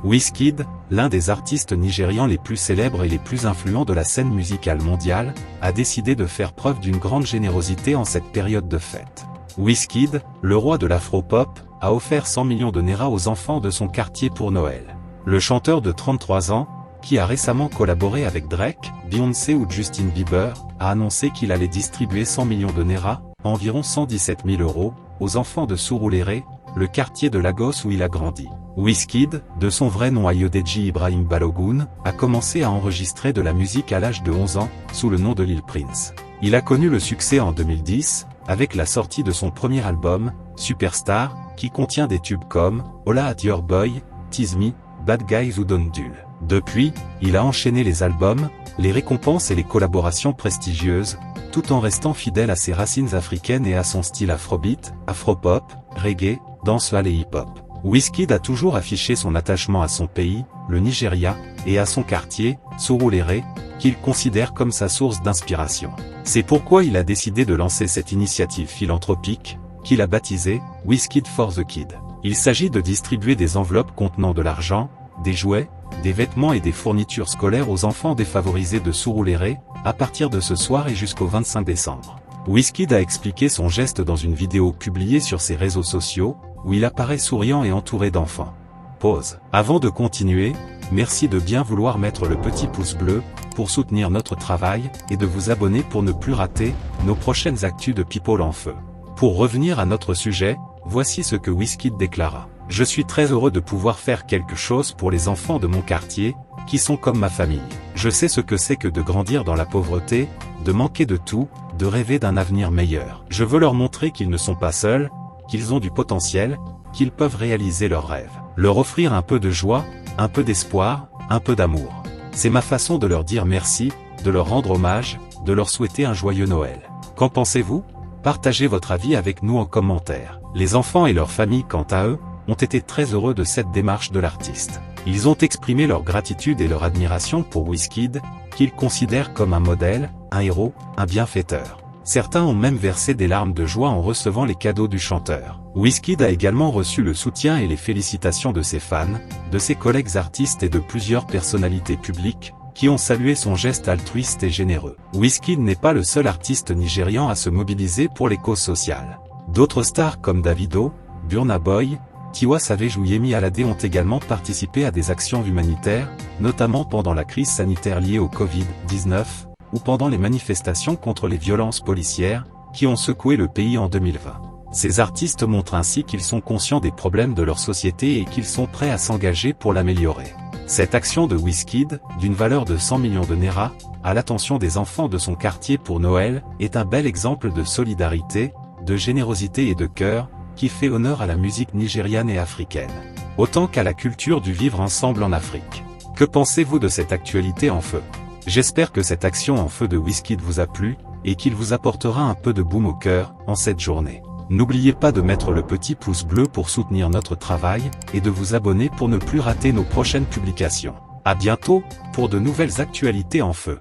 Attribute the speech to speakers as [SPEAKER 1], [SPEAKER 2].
[SPEAKER 1] Wizkid, l'un des artistes nigérians les plus célèbres et les plus influents de la scène musicale mondiale, a décidé de faire preuve d'une grande générosité en cette période de fête. Wizkid, le roi de l'afro-pop, a offert 100 millions de naira aux enfants de son quartier pour Noël. Le chanteur de 33 ans, qui a récemment collaboré avec Drake, Beyoncé ou Justin Bieber, a annoncé qu'il allait distribuer 100 millions de naira, environ 117 000 €, aux enfants de Surulere, le quartier de Lagos où il a grandi. Wizkid, de son vrai nom Ayodeji Ibrahim Balogun, a commencé à enregistrer de la musique à l'âge de 11 ans, sous le nom de Lil Prince. Il a connu le succès en 2010, avec la sortie de son premier album, Superstar, qui contient des tubes comme « Holla at Your Boy »,« Tease Me »,« Bad Guys » ou « Don't Dull ». Depuis, il a enchaîné les albums, les récompenses et les collaborations prestigieuses, tout en restant fidèle à ses racines africaines et à son style afrobeat, afropop, reggae, dancehall et hip-hop. Wizkid a toujours affiché son attachement à son pays, le Nigeria, et à son quartier, Surulere, qu'il considère comme sa source d'inspiration. C'est pourquoi il a décidé de lancer cette initiative philanthropique, qu'il a baptisée « Wizkid for the Kid ». Il s'agit de distribuer des enveloppes contenant de l'argent, des jouets, des vêtements et des fournitures scolaires aux enfants défavorisés de Surulere, à partir de ce soir et jusqu'au 25 décembre. Wizkid a expliqué son geste dans une vidéo publiée sur ses réseaux sociaux, où il apparaît souriant et entouré d'enfants. Pause. Avant de continuer, merci de bien vouloir mettre le petit pouce bleu, pour soutenir notre travail, et de vous abonner pour ne plus rater nos prochaines actus de People en Feu. Pour revenir à notre sujet, voici ce que Wizkid déclara. « Je suis très heureux de pouvoir faire quelque chose pour les enfants de mon quartier, qui sont comme ma famille. Je sais ce que c'est que de grandir dans la pauvreté, de manquer de tout, de rêver d'un avenir meilleur. Je veux leur montrer qu'ils ne sont pas seuls, qu'ils ont du potentiel, qu'ils peuvent réaliser leurs rêves. Leur offrir un peu de joie, un peu d'espoir, un peu d'amour. C'est ma façon de leur dire merci, de leur rendre hommage, de leur souhaiter un joyeux Noël. Qu'en pensez-vous? Partagez votre avis avec nous en commentaire. » Les enfants et leurs familles, quant à eux, ont été très heureux de cette démarche de l'artiste. Ils ont exprimé leur gratitude et leur admiration pour Wizkid, qu'ils considèrent comme un modèle, un héros, un bienfaiteur. Certains ont même versé des larmes de joie en recevant les cadeaux du chanteur. Wizkid a également reçu le soutien et les félicitations de ses fans, de ses collègues artistes et de plusieurs personnalités publiques, qui ont salué son geste altruiste et généreux. Wizkid n'est pas le seul artiste nigérian à se mobiliser pour les causes sociales. D'autres stars comme Davido, Burna Boy, Tiwa Savage ou Yemi Alade ont également participé à des actions humanitaires, notamment pendant la crise sanitaire liée au Covid-19, ou pendant les manifestations contre les violences policières, qui ont secoué le pays en 2020. Ces artistes montrent ainsi qu'ils sont conscients des problèmes de leur société et qu'ils sont prêts à s'engager pour l'améliorer. Cette action de Wizkid, d'une valeur de 100 millions de naira, à l'attention des enfants de son quartier pour Noël, est un bel exemple de solidarité, de générosité et de cœur, qui fait honneur à la musique nigériane et africaine, autant qu'à la culture du vivre ensemble en Afrique. Que pensez-vous de cette actualité en feu? J'espère que cette action en feu de Wizkid vous a plu, et qu'il vous apportera un peu de baume au cœur, en cette journée. N'oubliez pas de mettre le petit pouce bleu pour soutenir notre travail, et de vous abonner pour ne plus rater nos prochaines publications. À bientôt, pour de nouvelles actualités en feu.